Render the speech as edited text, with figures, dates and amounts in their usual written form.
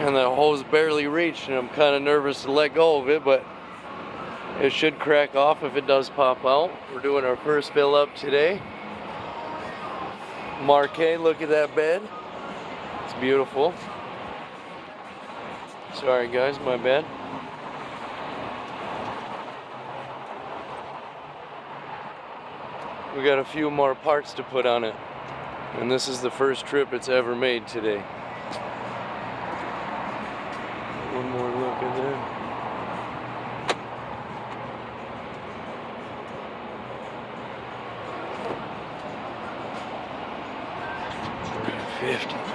and the hose barely reached, and I'm kind of nervous to let go of it, but it should crack off if it does pop out. We're doing our first fill up today. Marquet, look at that bed. It's beautiful. Sorry guys, my bad. We got a few more parts to put on it, and this is the first trip it's ever made today. One more look in there. $50.